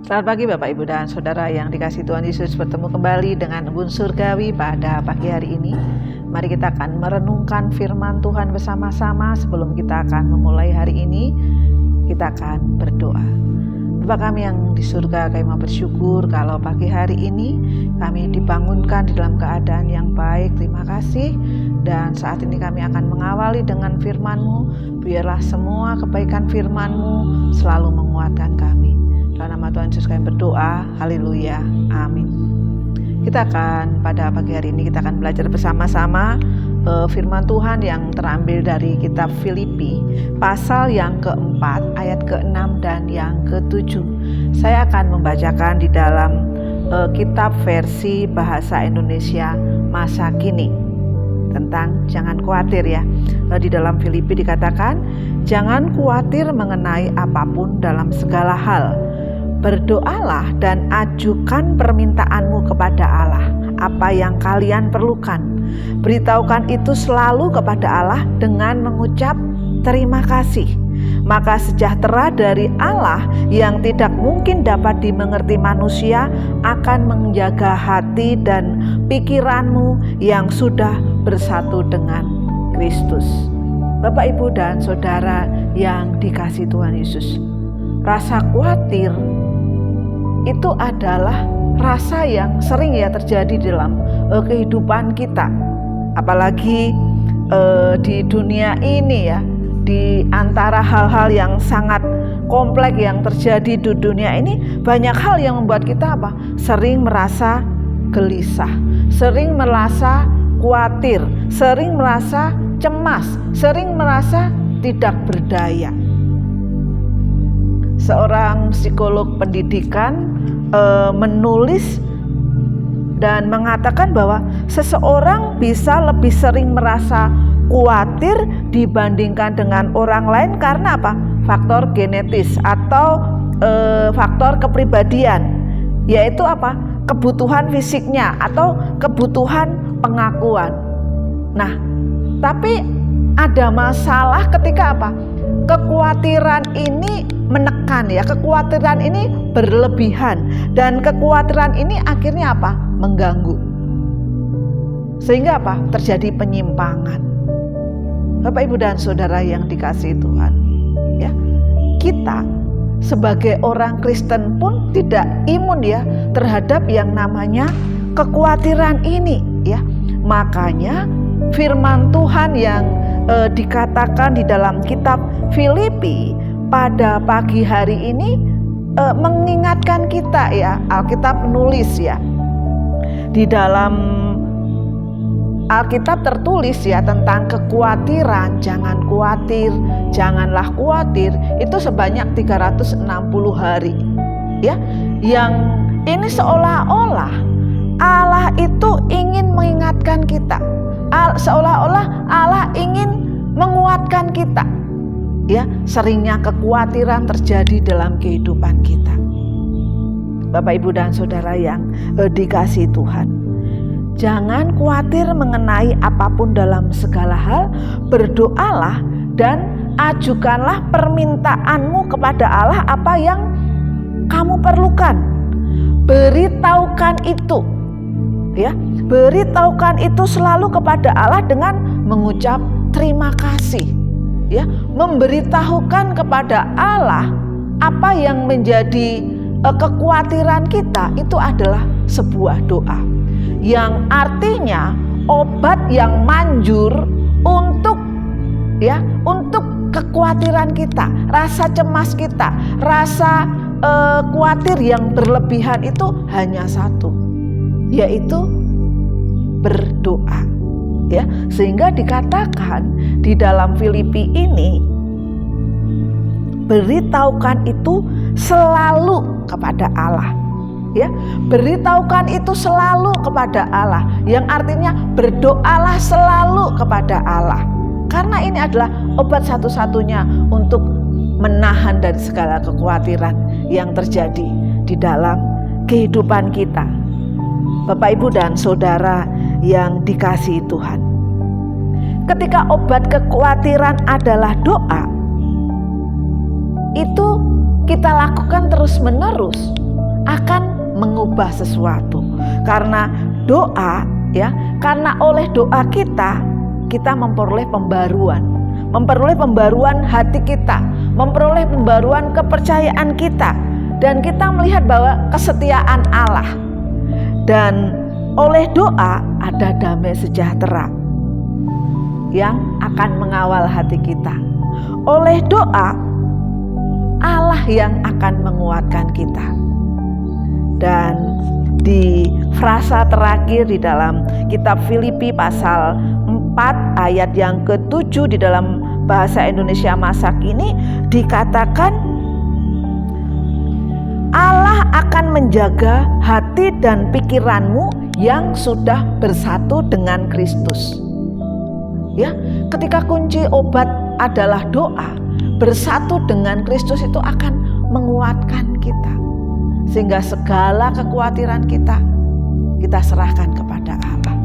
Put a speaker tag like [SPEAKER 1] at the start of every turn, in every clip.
[SPEAKER 1] Selamat pagi Bapak, Ibu, dan Saudara yang dikasihi Tuhan Yesus. Bertemu kembali dengan Embun Surgawi pada pagi hari ini. Mari kita akan merenungkan firman Tuhan bersama-sama. Sebelum kita akan memulai hari ini, kita akan berdoa. Bapa kami yang di surga, kami mau bersyukur kalau pagi hari ini kami dibangunkan di dalam keadaan yang baik. Terima kasih. Dan saat ini kami akan mengawali dengan firman-Mu. Biarlah semua kebaikan firman-Mu selalu menguatkan kami. Dalam nama Tuhan Yesus kami berdoa, haleluya, amin. Kita akan pada pagi hari ini kita akan belajar bersama-sama firman Tuhan yang terambil dari kitab Filipi pasal yang keempat ayat ke-6 dan yang ke-7. Saya akan membacakan di dalam kitab versi bahasa Indonesia masa kini tentang jangan khawatir ya. Di dalam Filipi dikatakan, jangan khawatir mengenai apapun dalam segala hal. Berdoalah dan ajukan permintaanmu kepada Allah, apa yang kalian perlukan. Beritahukan itu selalu kepada Allah dengan mengucap terima kasih. Maka sejahtera dari Allah yang tidak mungkin dapat dimengerti manusia akan menjaga hati dan pikiranmu yang sudah bersatu dengan Kristus. Bapak, Ibu, dan Saudara yang dikasihi Tuhan Yesus, rasa khawatir itu adalah rasa yang sering ya terjadi dalam kehidupan kita. Apalagi di dunia ini ya, di antara hal-hal yang sangat kompleks yang terjadi di dunia ini, banyak hal yang membuat kita sering merasa gelisah, sering merasa khawatir, sering merasa cemas, sering merasa tidak berdaya. Seorang psikolog pendidikan menulis dan mengatakan bahwa seseorang bisa lebih sering merasa khawatir dibandingkan dengan orang lain karena faktor genetis atau faktor kepribadian, yaitu kebutuhan fisiknya atau kebutuhan pengakuan. Nah, tapi ada masalah ketika kekhawatiran ini menekan ya, kekhawatiran ini berlebihan dan kekhawatiran ini akhirnya mengganggu. Sehingga terjadi penyimpangan. Bapak, Ibu, dan Saudara yang dikasihi Tuhan, ya. Kita sebagai orang Kristen pun tidak imun ya terhadap yang namanya kekhawatiran ini ya. Makanya firman Tuhan yang dikatakan di dalam kitab Filipi pada pagi hari ini mengingatkan kita ya. Alkitab menulis ya, di dalam Alkitab tertulis ya tentang kekhawatiran. Jangan khawatir, janganlah khawatir, itu sebanyak 360 hari ya. Yang ini seolah-olah Allah itu ingin mengingatkan kita, seolah-olah Allah ingin menguatkan kita ya. Seringnya kekhawatiran terjadi dalam kehidupan kita. Bapak, Ibu, dan Saudara yang dikasihi Tuhan, jangan khawatir mengenai apapun dalam segala hal. Berdoalah dan ajukanlah permintaanmu kepada Allah, apa yang kamu perlukan. Beritahukan itu ya, beritahukan itu selalu kepada Allah dengan mengucap terima kasih ya. Memberitahukan kepada Allah apa yang menjadi kekhawatiran kita itu adalah sebuah doa yang artinya obat yang manjur untuk kekhawatiran kita, rasa cemas kita, rasa khawatir yang berlebihan itu hanya satu, yaitu berdoa ya. Sehingga dikatakan di dalam Filipi ini, beritahukan itu selalu kepada Allah ya. Beritahukan itu selalu kepada Allah, yang artinya berdoalah selalu kepada Allah, karena ini adalah obat satu-satunya untuk menahan dari segala kekhawatiran yang terjadi di dalam kehidupan kita. Bapak, Ibu, dan Saudara yang dikasihi Tuhan, ketika obat kekhawatiran adalah doa, itu kita lakukan terus-menerus akan mengubah sesuatu. Karena doa, ya, karena oleh doa kita memperoleh pembaruan hati kita, memperoleh pembaruan kepercayaan kita, dan kita melihat bahwa kesetiaan Allah. Dan oleh doa ada damai sejahtera yang akan mengawal hati kita. Oleh doa Allah yang akan menguatkan kita. Dan di frasa terakhir di dalam kitab Filipi pasal 4 ayat yang ke-7 di dalam bahasa Indonesia masa kini dikatakan, Allah akan menjaga hati dan pikiranmu yang sudah bersatu dengan Kristus. Ya, ketika kunci obat adalah doa, bersatu dengan Kristus itu akan menguatkan kita. Sehingga segala kekhawatiran kita serahkan kepada Allah.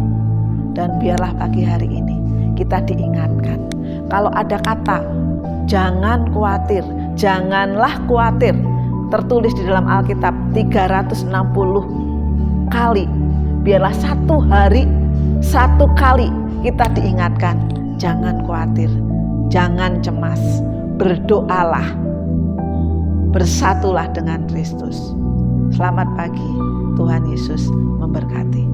[SPEAKER 1] Dan biarlah pagi hari ini kita diingatkan, kalau ada kata jangan khawatir, janganlah khawatir, tertulis di dalam Alkitab 360 kali. Biarlah satu hari, satu kali kita diingatkan, jangan khawatir, jangan cemas, berdoalah, bersatulah dengan Kristus. Selamat pagi, Tuhan Yesus memberkati.